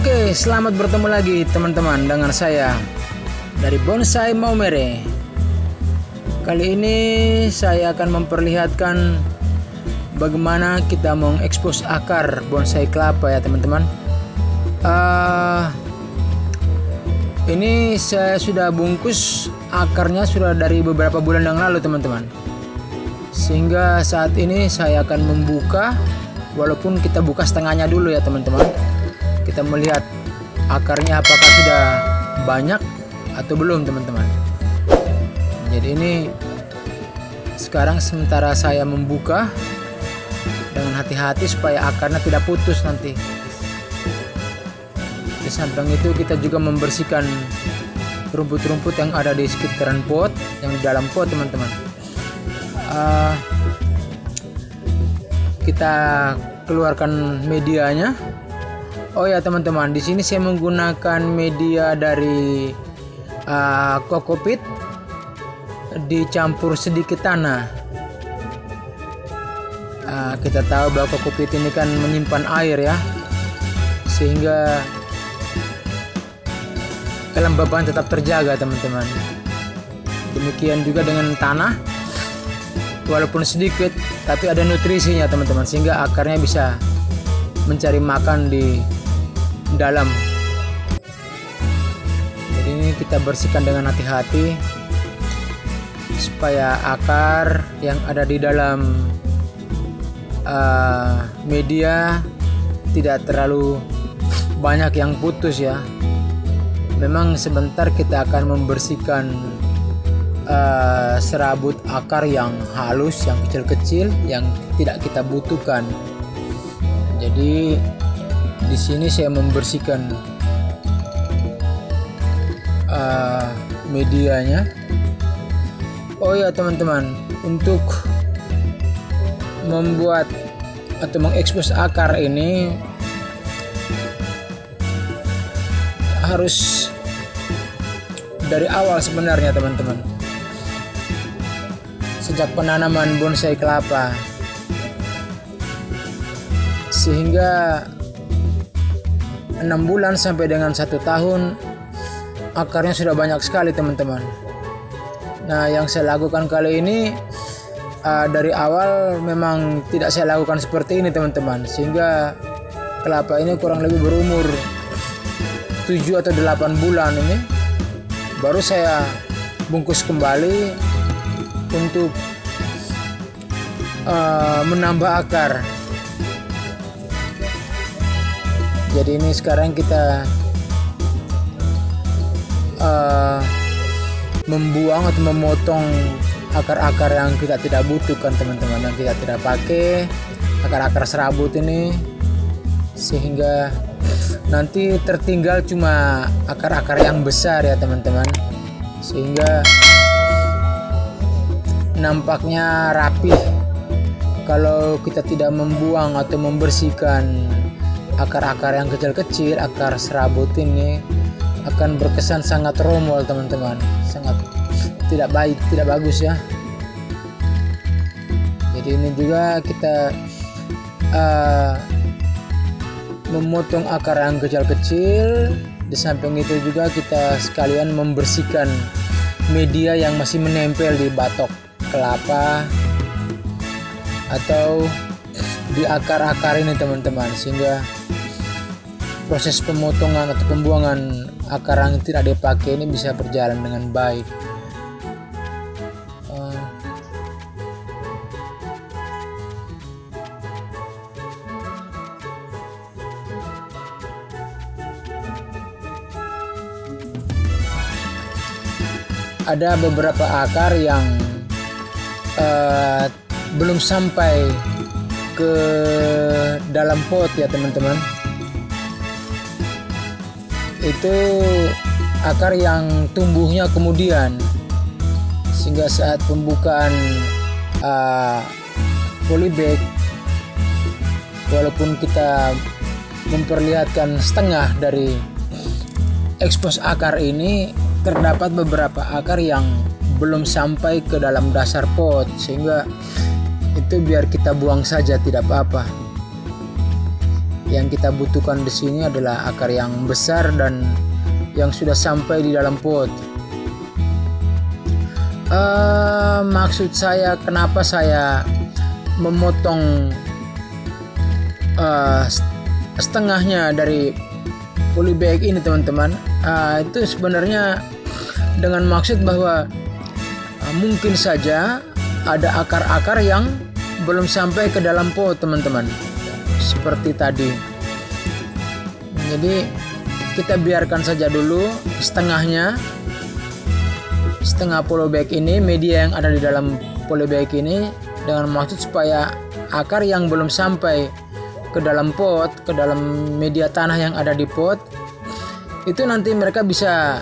Oke, selamat bertemu lagi teman-teman dengan saya dari Bonsai Maumere. Kali ini saya akan memperlihatkan bagaimana kita mengekspos akar bonsai kelapa ya teman-teman. Ini saya sudah bungkus akarnya sudah dari beberapa bulan yang lalu teman-teman. Sehingga saat ini saya akan membuka, walaupun kita buka setengahnya dulu ya teman-teman. Kita melihat akarnya apakah sudah banyak atau belum teman-teman. Jadi ini sekarang sementara saya membuka dengan hati-hati supaya akarnya tidak putus nanti. Di samping itu kita juga membersihkan rumput-rumput yang ada di sekitaran pot, yang di dalam pot teman-teman. Kita keluarkan medianya. Oh ya teman-teman, di sini saya menggunakan media dari kokopit dicampur sedikit tanah. Kita tahu bahwa kokopit ini kan menyimpan air ya, sehingga kelembaban tetap terjaga teman-teman. Demikian juga dengan tanah, walaupun sedikit tapi ada nutrisinya teman-teman, sehingga akarnya bisa mencari makan di dalam. Jadi ini kita bersihkan dengan hati-hati supaya akar yang ada di dalam media tidak terlalu banyak yang putus ya. Memang sebentar kita akan membersihkan serabut akar yang halus, yang kecil-kecil, yang tidak kita butuhkan. Jadi di sini saya membersihkan medianya. Oh ya teman-teman, untuk membuat atau mengekspos akar ini harus dari awal sebenarnya teman-teman. Sejak penanaman bonsai kelapa sehingga 6 bulan sampai dengan 1 tahun akarnya sudah banyak sekali teman-teman. Nah, yang saya lakukan kali ini dari awal memang tidak saya lakukan seperti ini teman-teman, sehingga kelapa ini kurang lebih berumur 7 atau 8 bulan ini baru saya bungkus kembali untuk menambah akar. Jadi ini sekarang kita membuang atau memotong akar-akar yang kita tidak butuhkan teman-teman, yang kita tidak pakai, akar-akar serabut ini, sehingga nanti tertinggal cuma akar-akar yang besar ya teman-teman, sehingga nampaknya rapi. Kalau kita tidak membuang atau membersihkan akar-akar yang kecil-kecil, akar serabut ini akan berkesan sangat romol teman-teman, sangat tidak baik, tidak bagus ya. Jadi ini juga kita memotong akar yang kecil-kecil. Di samping itu juga kita sekalian membersihkan media yang masih menempel di batok kelapa atau di akar-akar ini teman-teman, sehingga proses pemotongan atau pembuangan akar yang tidak dipakai ini bisa berjalan dengan baik. Ada beberapa akar yang belum sampai ke dalam pot ya teman-teman. Itu akar yang tumbuhnya kemudian, sehingga saat pembukaan polybag, walaupun kita memperlihatkan setengah dari ekspos akar ini, terdapat beberapa akar yang belum sampai ke dalam dasar pot, sehingga itu biar kita buang saja, tidak apa-apa. Yang kita butuhkan di sini adalah akar yang besar dan yang sudah sampai di dalam pot. Maksud saya kenapa saya memotong setengahnya dari polybag ini teman-teman, itu sebenarnya dengan maksud bahwa mungkin saja ada akar-akar yang belum sampai ke dalam pot teman-teman, seperti tadi. Jadi kita biarkan saja dulu setengah polybag ini, media yang ada di dalam polybag ini, dengan maksud supaya akar yang belum sampai ke dalam pot, ke dalam media tanah yang ada di pot, itu nanti mereka bisa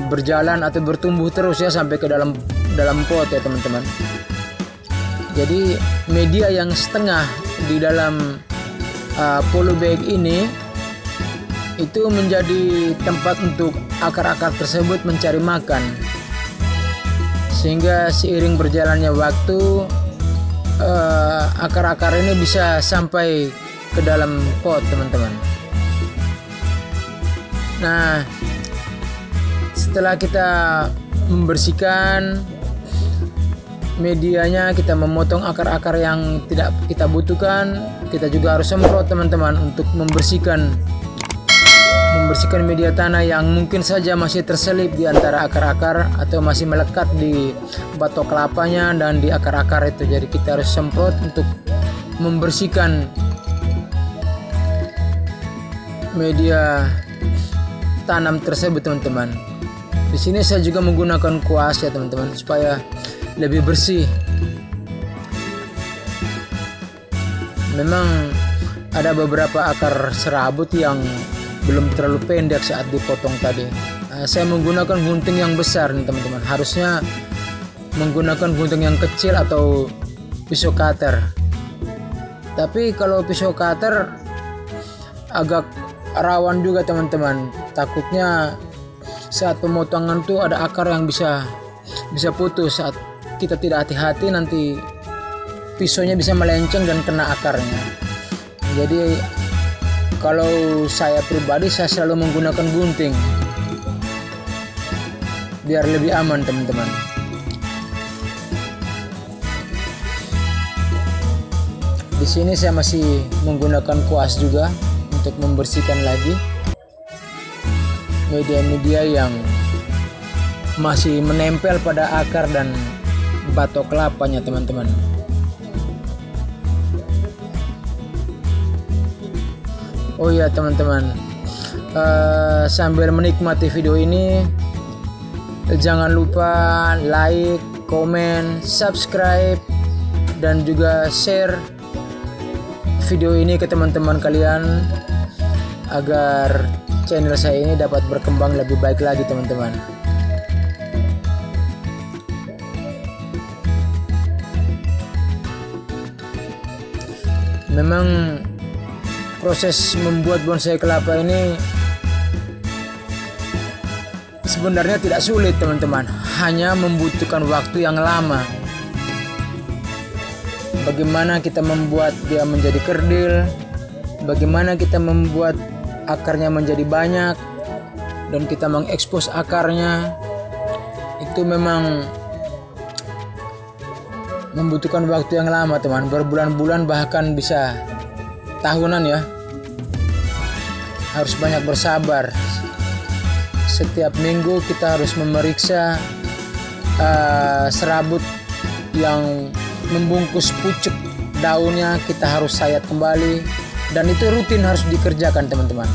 berjalan atau bertumbuh terus ya sampai ke dalam pot ya teman-teman. Jadi media yang setengah di dalam polybag ini itu menjadi tempat untuk akar-akar tersebut mencari makan, sehingga seiring berjalannya waktu akar-akar ini bisa sampai ke dalam pot teman-teman. Nah, setelah kita membersihkan medianya, kita memotong akar-akar yang tidak kita butuhkan, kita juga harus semprot teman-teman untuk membersihkan media tanah yang mungkin saja masih terselip di antara akar-akar atau masih melekat di batok kelapanya dan di akar-akar itu. Jadi kita harus semprot untuk membersihkan media tanam tersebut teman-teman. Di sini saya juga menggunakan kuas ya teman-teman, supaya lebih bersih. Memang ada beberapa akar serabut yang belum terlalu pendek saat dipotong tadi. Saya menggunakan gunting yang besar nih teman-teman. Harusnya menggunakan gunting yang kecil atau pisau cutter. Tapi kalau pisau cutter agak rawan juga teman-teman. Takutnya saat pemotongan tuh ada akar yang bisa putus. Saat kita tidak hati-hati, nanti pisaunya bisa melenceng dan kena akarnya. Jadi kalau saya pribadi, saya selalu menggunakan gunting biar lebih aman teman-teman. Di sini saya masih menggunakan kuas juga untuk membersihkan lagi media-media yang masih menempel pada akar dan batok kelapanya teman-teman. Oh ya teman-teman, sambil menikmati video ini, jangan lupa like, komen, subscribe, dan juga share video ini ke teman-teman kalian agar channel saya ini dapat berkembang lebih baik lagi teman-teman. Memang proses membuat bonsai kelapa ini sebenarnya tidak sulit teman-teman, hanya membutuhkan waktu yang lama. Bagaimana kita membuat dia menjadi kerdil, bagaimana kita membuat akarnya menjadi banyak, dan kita mengekspos akarnya, itu memang membutuhkan waktu yang lama teman, berbulan-bulan bahkan bisa tahunan ya. Harus banyak bersabar. Setiap minggu kita harus memeriksa serabut yang membungkus pucuk daunnya, kita harus sayat kembali, dan itu rutin harus dikerjakan teman-teman.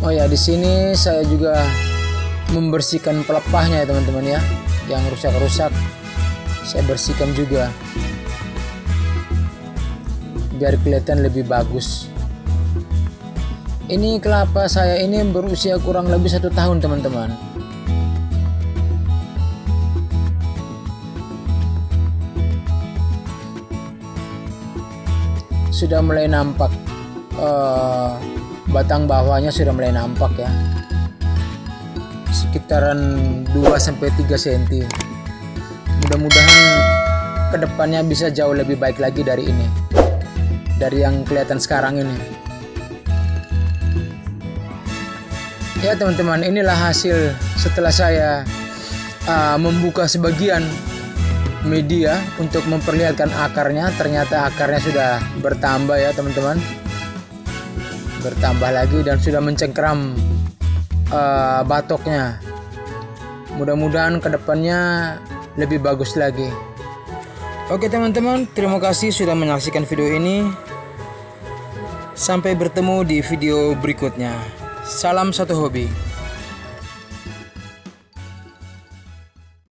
Oh ya, di sini saya juga membersihkan pelepahnya ya teman-teman ya, yang rusak-rusak saya bersihkan juga biar kelihatan lebih bagus. Ini kelapa saya ini berusia kurang lebih 1 tahun teman-teman. Sudah mulai nampak, batang bawahnya sudah mulai nampak ya, sekitaran 2-3 cm. Mudah-mudahan kedepannya bisa jauh lebih baik lagi dari ini. dari yang kelihatan sekarang ini. Ya teman-teman, inilah hasil setelah saya membuka sebagian media untuk memperlihatkan akarnya. Ternyata akarnya sudah bertambah ya teman-teman, bertambah lagi dan sudah mencengkram batoknya. Mudah-mudahan kedepannya lebih bagus lagi. Oke teman-teman, terima kasih sudah menyaksikan video ini. Sampai bertemu di video berikutnya. Salam satu hobi.